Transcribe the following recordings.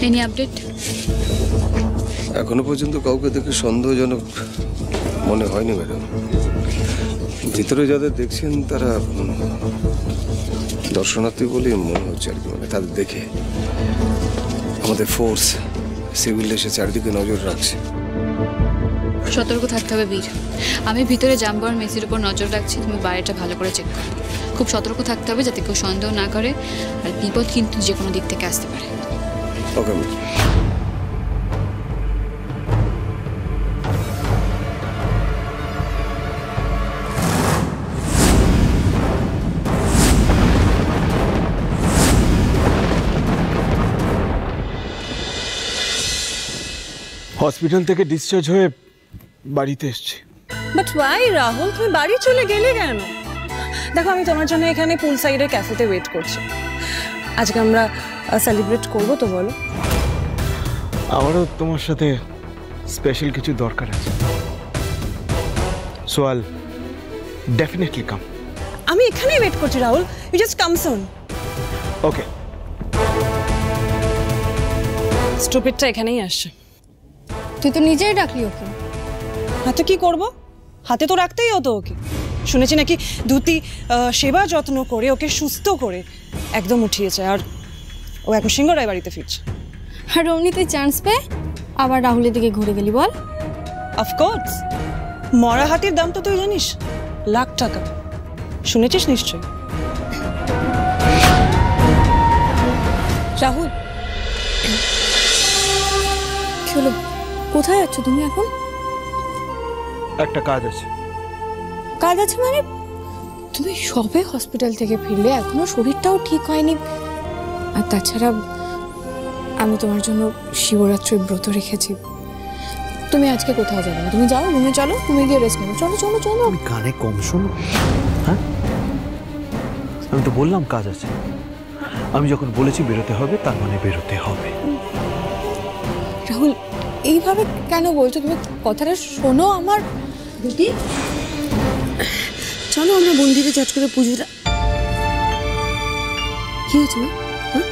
Any update? এখনো পর্যন্ত কাউকে দেখে সন্দেহজনক মনে হয়নি ম্যাডাম। ভিতরে যাদের দেখছেন তারা দর্শনার্থী বলেই মনে হচ্ছে আর কি। মানে তাদের দেখে আমাদের ফোর্স সিভিল এসে চারিদিকে নজর রাখছে। সতর্ক থাকতে হবে বীর। আমি ভিতরে জাম্বো আর মেসির উপর নজর রাখছি, তুমি বাইরেটা ভালো করে চেক করো। খুব সতর্ক থাকতে হবে যাতে কেউ সন্দেহ না করে। আর বিপদ কিন্তু যে কোনো দিক থেকে আসতে পারে। ওকে। হসপিটাল থেকে ডিসচার্জ হয়ে বাড়িতে এসেছি। বাট ওয়াই রাহুল, তুমি বাড়ি চলে গেলে কেন? দেখো, আমি তোমার জন্য এখানে পুল সাইডের ক্যাফেতে ওয়েট করছি। আজকে আমরা সেলিব্রেট করবো তো, বলো? আমারও তোমার সাথে স্পেশাল কিছু দরকার আছে। সো আইল ডেফিনেটলি কাম। আমি এখানেই ওয়েট করছি রাহুল, ইউ জাস্ট কাম সুন। ওকে। স্টুপিডটা এখানেই আসছে। তুই তো নিজেই ডাকলি ওকে। হাতে কি করব? হাতে তো রাখতেই হতো ওকে। শুনেছি নাকি ধুতি সেবা যত্ন করে ওকে সুস্থ করে একদম উঠিয়েছে, আর ও এখন সিংহরায় বাড়িতে ফিরছে। আর অমনি তুই চান্স পেয়ে আবার রাহুলের দিকে ঘুরে গেলি, বল? অফকোর্স, মরা হাতির দাম তো তুই জানিস, লাখ টাকা। শুনেছিস নিশ্চয়। রাহুল, কি হলো? কোথায় যাচ্ছ তুমি এখন? একটা কাজ আছে। কাজ আছে মানে? তুমি সবে হসপিটাল থেকে ফিরলে, এখনো শরীরটাও ঠিক হয়নি। আর তাছাড়া আমি তোমার জন্য শিবরাত্রির ব্রত রেখেছি। তুমি আজকে কোথাও যাবে না, তুমি যাও রুমে, চলো তুমি গিয়ে রেস্ট নেবো। চলো চলো চলো। আমি কানে কম শোনো? হ্যাঁ, আমি তো বললাম কাজ আছে। আমি যখন বলেছি বেরোতে হবে, তার মানে বেরোতে হবে। রাহুল, এইভাবে কেন বলছো? তুমি কথাটা শোনো আমার। দিদি চলো আমরা মন্দিরে যাচ করে পুজোটা। কি হয়েছে মা? হ্যাঁ,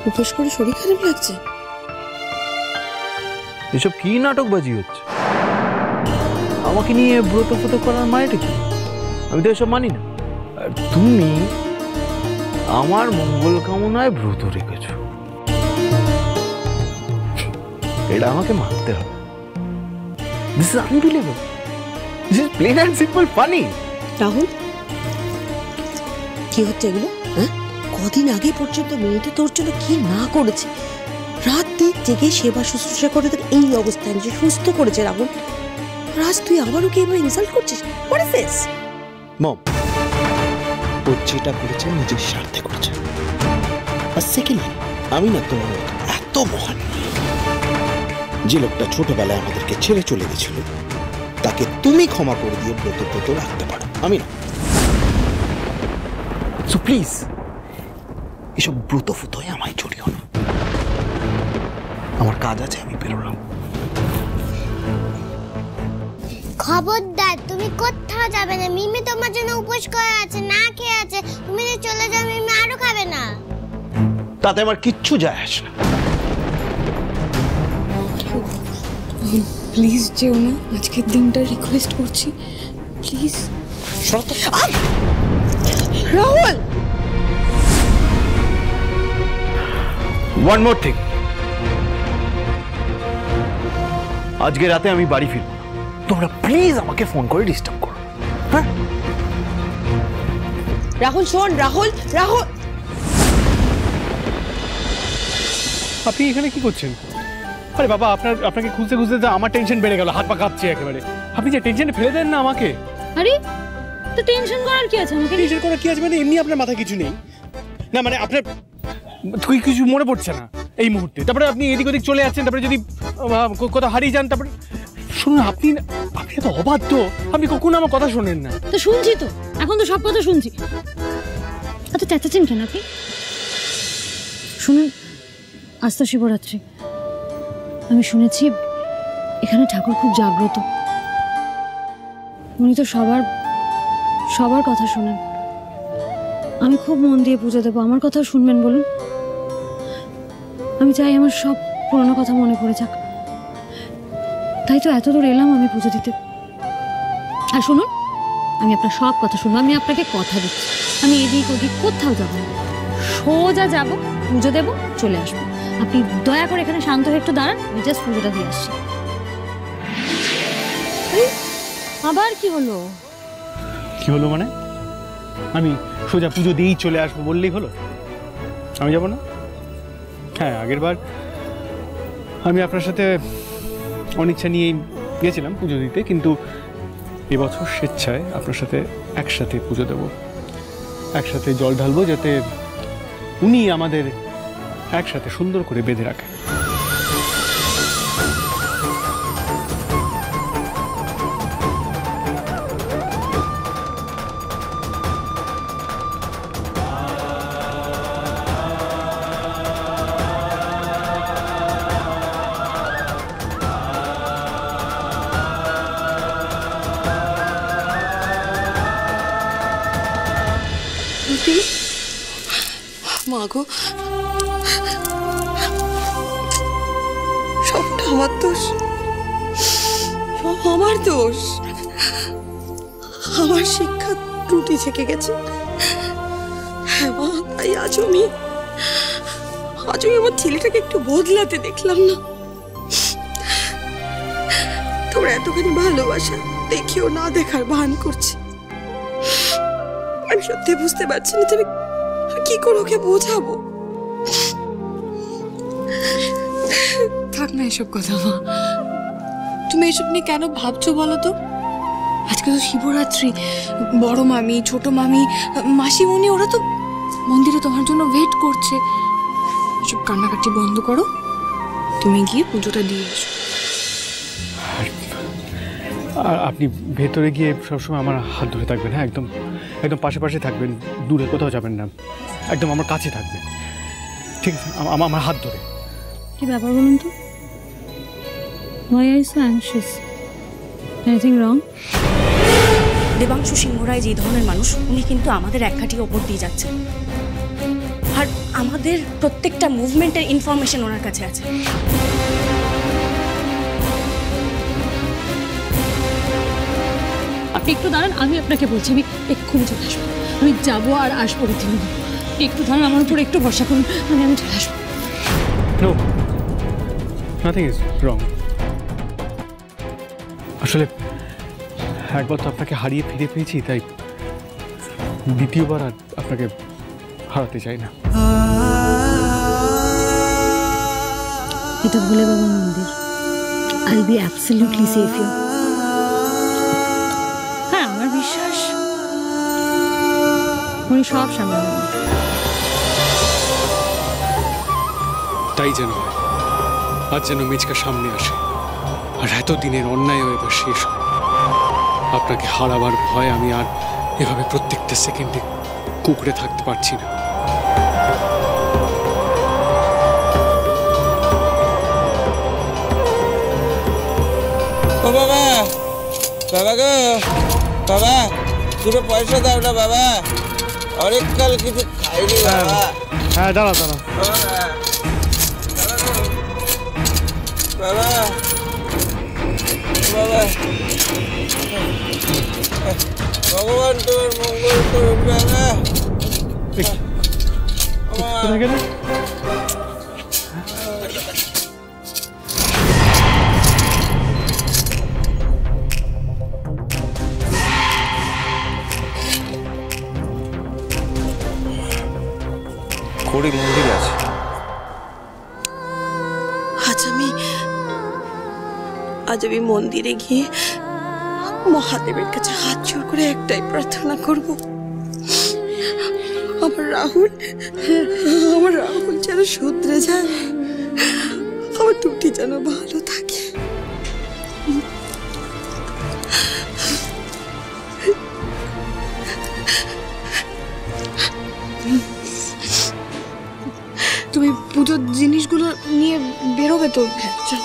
উপোস করে শরীর খারাপ লাগছে? এসব কি নাটকবাজি হচ্ছে? আমাকে নিয়ে ব্রত ফত করার মানেটা কি? আমি তো এসব মানি না। আর তুমি আমার মঙ্গল কামনায় ব্রত রেখেছ, এটা আমাকে মানতে হবে। This is unbelievable. This is plain and simple funny. Rahul, কি হচ্ছে এগুলো? হ্যাঁ, কদিন আগে পর্যন্ত মেয়েটা তোর জন্য কি না করেছে। রাত দিন জেগে সেবা শুশ্রূষা করে তোকে এই অবস্থায় যে সুস্থ করেছে রাহুল। রাজ, তুই আবারও কি এভাবে ইনসাল্ট করছিস? What is this? মম, ও যেটা করেছে নিজের স্বার্থে করেছে। আর সেকেন্ডলি, আমি না তোমার মতো এত মহান নই। যে লোকটা ছোটবেলায় আমাদেরকে ছেড়ে চলে গেছিল, তাকে তুমি ক্ষমা করে দিয়ে ব্রত রাখতে পারো, আমি না। সো প্লিজ, এসব ব্রত ফুতোয় আমায় জড়িও না। আমার কাজ আছে, আমি বেরোলাম। খবরদার, তুমি কোথাও যাবে না। মিমি তোমার জন্য উপোস করে আছে, না খেয়ে আছে। তুমি যদি চলে যাও, মিমি আরো খাবে না। তাতে আমার কিচ্ছু যায় আসে না। প্লিজ যেও না, আজকের দিনটা রিকোয়েস্ট করছি, please. Rahul, one more thing, আজকে রাতে আমি বাড়ি ফিরব। তোমরা প্লিজ আমাকে ফোন করে ডিস্টার্ব করো। হ্যাঁ রাহুল শোন, রাহুল রাহুল। আপনি এখানে কি করছেন? আরে বাবা, আপনাকে খুঁজতে খুঁজতে আমার টেনশন বেড়ে গেল, হাত পা কাঁপছে একেবারে। আপনি যে টেনশনে ফেলে দেন না আমাকে। আরে তো টেনশন করার কি আছে? আমাকে টেনশন করার কি আছে মানে? এমনি আপনার মাথায় কিছু নেই না? মানে আপনার কিছু মনে পড়ছে না এই মুহূর্তে? তারপরে আপনি এদিক ওদিক চলে যাচ্ছেন, তারপরে যদি কোথাও হারিয়ে যান, তারপরে শুনুন, আপনি তো অবাধ্য। আপনি কখনো আমার কথা শোনেন না। তো শুনছি তো, এখন তো সব কথা শুনছি। এত চেঁচাচ্ছেন কেন আপনি? শুনুন, আজ তো শিবরাত্রি। আমি শুনেছি এখানে ঠাকুর খুব জাগ্রত। উনি তো সবার কথা শোনেন। আমি খুব মন দিয়ে পুজো দেবো, আমার কথা শুনবেন বলুন। আমি চাই আমার সব পুরনো কথা মনে পড়ে যাক। তাই তো এত দূর এলাম আমি পুজো দিতে। আর শুনুন, আমি আপনার সব কথা শুনবো। আমি আপনাকে কথা দিচ্ছি, আমি এদিক ওদিক কোথাও যাবো না, সোজা যাব, পুজো দেব, চলে আসবো। আপনি দয়া করে এখানে শান্ত হয়ে একটু দাঁড়ান, আমি জাস্ট পুজোটা দিয়ে আসছি। আবার কি হলো? কি হলো মানে? আমি সোজা পুজো দিয়েই চলে আসবো বললেই হলো? আমি যাব না? হ্যাঁ, আগের বার আমি আপনার সাথে অনিচ্ছা নিয়েই গিয়েছিলাম পুজো দিতে, কিন্তু এবছর স্বেচ্ছায় আপনার সাথে একসাথে পুজো দেব, একসাথে জল ঢালবো, যাতে উনি আমাদের একসাথে সুন্দর করে বেঁধে রাখেন। মা গো, সবটা আমার দোষ, সব আমার দোষ। আমার শিক্ষা ত্রুটি থেকে গেছে। হ্যাঁ মা, তাই আজ আমি আমার ছেলেটাকে একটু বদলাতে দেখলাম না। তোর এতখানি ভালোবাসা দেখেও না দেখার ভান করছে। আমি সত্যি বুঝতে পারছি না তুমি কি করে ওকে বোঝাবো। থাক না এসব কথা মা, তুমি এসব নিয়ে কেন ভাবছো বলো তো? আজকে তো শিবরাত্রি, বড় মামি, ছোট মামি, মাসিমণি ওরা তো মন্দিরে তোমার জন্য ওয়েট করছে। এসব কান্নাকাটি বন্ধ করো, তুমি গিয়ে পুজোটা দিয়ে এসো। আর আপনি ভেতরে গিয়ে সবসময় আমার হাত ধরে থাকবেন। হ্যাঁ, একদম একদম পাশে পাশে থাকবেন, দূরে কোথাও যাবেন না, একদম আমার কাছে থাকবেন, ঠিক আছে? আমার হাত ধরে। কি ব্যাপার বলুন তো? Why are you so anxious? Anything wrong? Debangshu সিংহ রায় যে ধরনের মানুষ, উনি কিন্তু আমাদের এক ঘাঁটি ওপর দিয়ে যাচ্ছেন, আর আমাদের প্রত্যেকটা মুভমেন্টের ইনফরমেশন ওনার কাছে আছে। আপনি একটু দাঁড়ান, আমি আপনাকে বলছি, আমি এক্ষুনি চলে আসবো। আমি যাবো আর আসবো রীতিমতো। একটু দাঁড়ান, আমার উপর একটু ভরসা করুন, আমি চলে আসবো। No, nothing is wrong. আসলে একবার তো আপনাকে হারিয়ে ফিরে পেয়েছি, তাই দ্বিতীয়বার আর আপনাকে হারাতে চাই না। এটা ভোলে বাবা মন্দির। I'll be absolutely safe here. হ্যাঁ, আমার বিশ্বাস উনি সব সামলাবেন। তাই যেন আজ যেন মিচকা সামনে আসে, আর এতদিনের অন্যায় এবার শেষ হয়। আপনাকে হারাবার ভয় আমি আর এভাবে প্রত্যেকটা সেকেন্ডে কুঁকড়ে থাকতে পারছি না। ও বাবা, বাবা গো, বাবা দুটো পয়সা দাও না বাবা, অনেককাল কিছু খাইনি বাবা। হ্যাঁ, দাঁড়া দাঁড়া বাবা, বাবা, ভগবান তোর মঙ্গল করুন বাবা। কোথায় গেলে? খড়ি মন্দিরে আছে। আজ আমি মন্দিরে গিয়ে মহাদেবের কাছে হাত জোড় করে একটাই প্রার্থনা করব, আমার রাহুল যেন শুধরে যায়, আমার দুটি যেন ভালো থাকে। তুমি পুজোর জিনিসগুলো নিয়ে বেরোবে তো? চল।